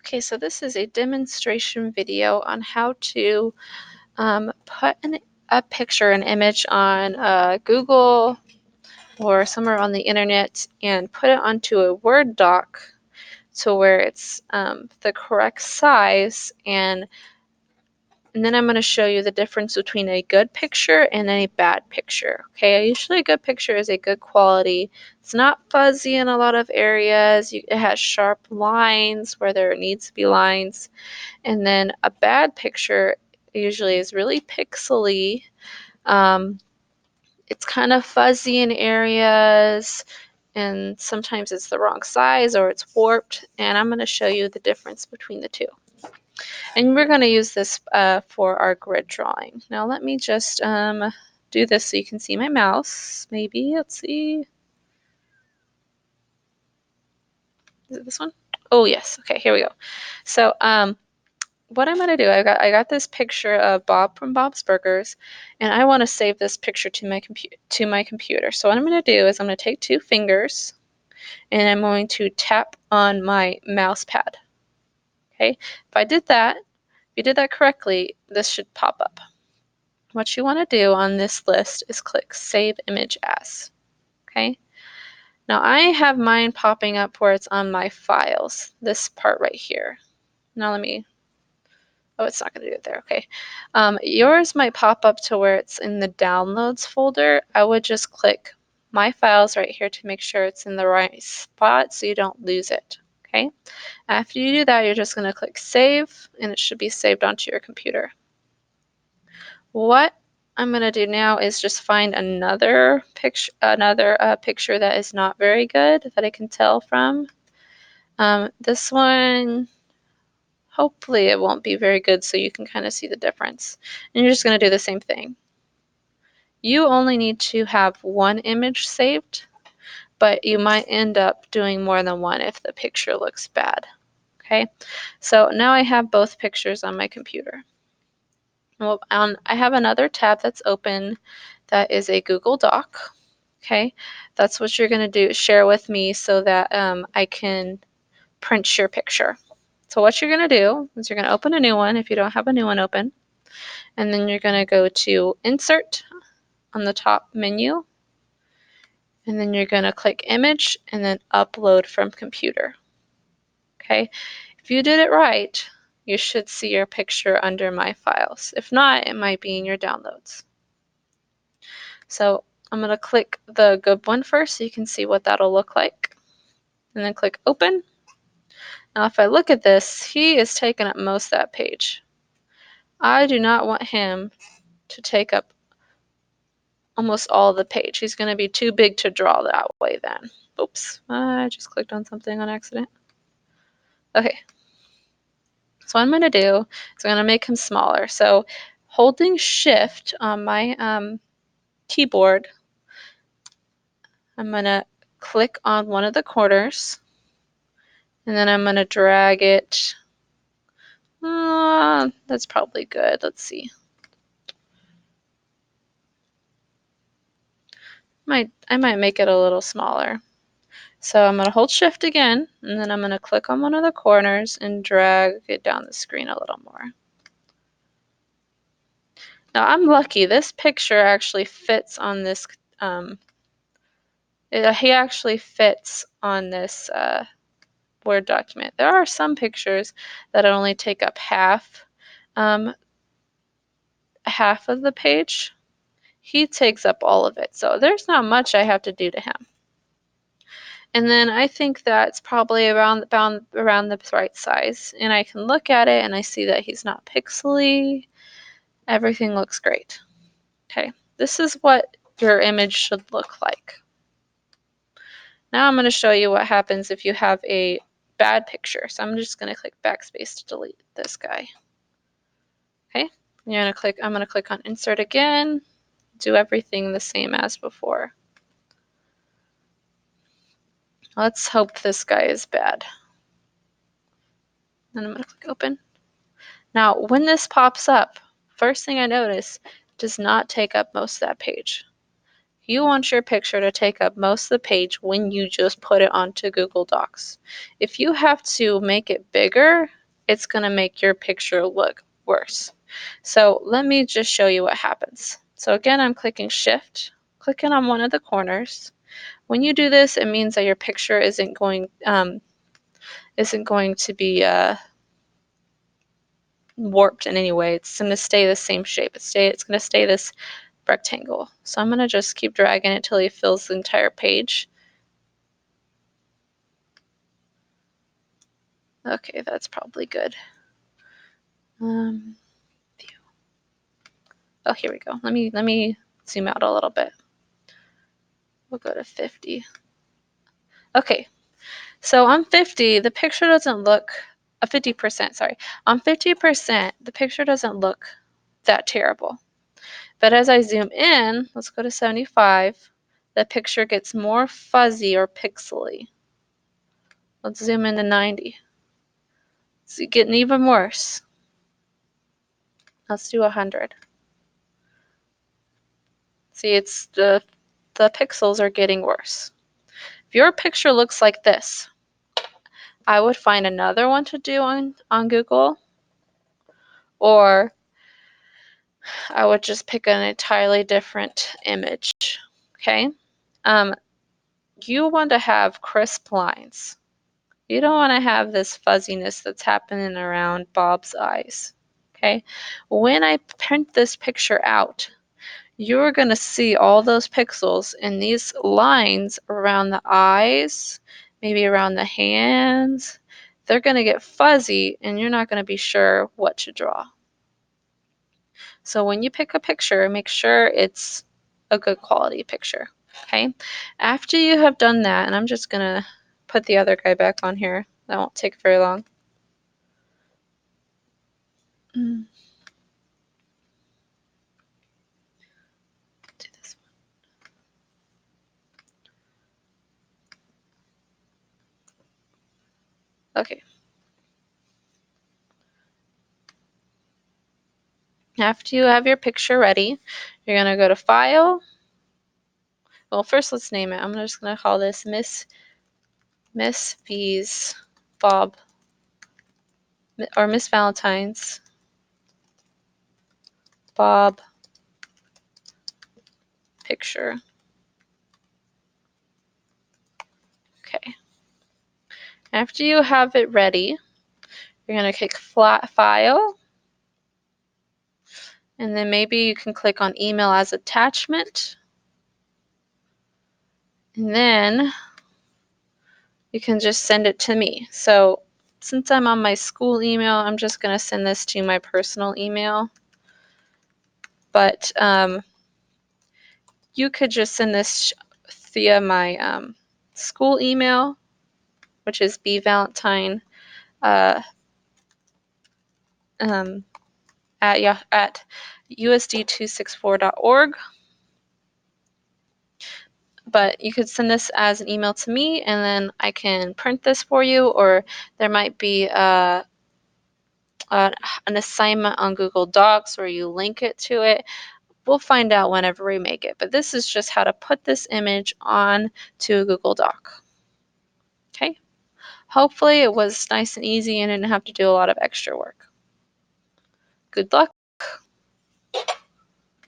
Okay, so this is a demonstration video on how to put a picture, an image on Google or somewhere on the internet and put it onto a Word doc to where it's the correct size, and then I'm going to show you the difference between a good picture and a bad picture. Okay, usually a good picture is a good quality. It's not fuzzy in a lot of areas. It has sharp lines where there needs to be lines. And then a bad picture usually is really pixely. Um, it's kind of fuzzy in areas, and sometimes it's the wrong size or it's warped. And I'm going to show you the difference between the two. And we're going to use this for our grid drawing. Now let me just do this so you can see my mouse. Maybe, let's see. Is it this one? Oh yes, okay, here we go. So what I'm going to do, I got this picture of Bob from Bob's Burgers, and I want to save this picture to my computer. So what I'm going to do is I'm going to take 2 fingers and I'm going to tap on my mouse pad. Okay, if you did that correctly, this should pop up. What you want to do on this list is click Save Image As. Okay, now I have mine popping up where it's on my files, this part right here. Now oh, it's not going to do it there. Okay. Yours might pop up to where it's in the downloads folder. I would just click my files right here to make sure it's in the right spot so you don't lose it. Okay. After you do that, you're just going to click save, and it should be saved onto your computer. What I'm going to do now is just find another picture that is not very good that I can tell from. This one, hopefully it won't be very good, so you can kind of see the difference. And you're just going to do the same thing. You only need to have one image saved, but you might end up doing more than one if the picture looks bad. Okay, so now I have both pictures on my computer. Well, I have another tab that's open that is a Google Doc. Okay, that's what you're going to do, share with me so that I can print your picture. So what you're going to do is you're going to open a new one if you don't have a new one open, and then you're going to go to Insert on the top menu, and then you're going to click Image and then Upload from Computer. Okay, if you did it right, you should see your picture under My Files. If not, it might be in your downloads. So I'm going to click the good one first so you can see what that'll look like, and then click Open. Now if I look at this, he is taking up most of that page. I do not want him to take up almost all the page. He's going to be too big to draw that way then. Oops, I just clicked on something on accident. Okay, so what I'm going to do is I'm going to make him smaller. So holding Shift on my keyboard, I'm going to click on one of the corners, and then I'm going to drag it. That's probably good. Let's see. I might make it a little smaller. So I'm going to hold Shift again, and then I'm going to click on one of the corners and drag it down the screen a little more. Now I'm lucky. This picture actually fits on this. He actually fits on this Word document. There are some pictures that only take up half of the page. He takes up all of it, so there's not much I have to do to him. And then I think that's probably around the right size. And I can look at it and I see that he's not pixely. Everything looks great. Okay, this is what your image should look like. Now I'm going to show you what happens if you have a bad picture. So I'm just going to click backspace to delete this guy. Okay, I'm going to click on Insert again, do everything the same as before. Let's hope this guy is bad. Then I'm going to click Open. Now, when this pops up, first thing I notice, does not take up most of that page. You want your picture to take up most of the page when you just put it onto Google Docs. If you have to make it bigger, it's going to make your picture look worse. So let me just show you what happens. So again, I'm clicking Shift, clicking on one of the corners. When you do this, it means that your picture isn't going to be warped in any way. It's going to stay the same shape. It's going to stay this rectangle. So I'm going to just keep dragging it till it fills the entire page. Okay, that's probably good. Um, oh, here we go. Let me zoom out a little bit. We'll go to 50. Okay, so on 50, the picture doesn't look, 50%, sorry. On 50%, the picture doesn't look that terrible. But as I zoom in, let's go to 75, the picture gets more fuzzy or pixely. Let's zoom in to 90. It's getting even worse. Let's do 100. See, it's the pixels are getting worse. If your picture looks like this, I would find another one to do on Google, or I would just pick an entirely different image. Okay? You want to have crisp lines. You don't want to have this fuzziness that's happening around Bob's eyes. Okay? When I print this picture out, you're going to see all those pixels and these lines around the eyes, maybe around the hands. They're going to get fuzzy and you're not going to be sure what to draw. So when you pick a picture, make sure it's a good quality picture. Okay? After you have done that, and I'm just going to put the other guy back on here. That won't take very long. Do this one. Okay. After you have your picture ready, you're going to go to File. Well, first let's name it. I'm just going to call this Miss V's Bob, or Miss Valentine's Bob picture. Okay. After you have it ready, you're going to click File, and then maybe you can click on Email as Attachment, and then you can just send it to me. So since I'm on my school email, I'm just going to send this to my personal email. But you could just send this via my school email, which is bvalentine at usd264.org. But you could send this as an email to me, and then I can print this for you, or there might be an assignment on Google Docs where you link it to it. We'll find out whenever we make it. But this is just how to put this image on to a Google Doc. Okay? Hopefully it was nice and easy and didn't have to do a lot of extra work. Good luck.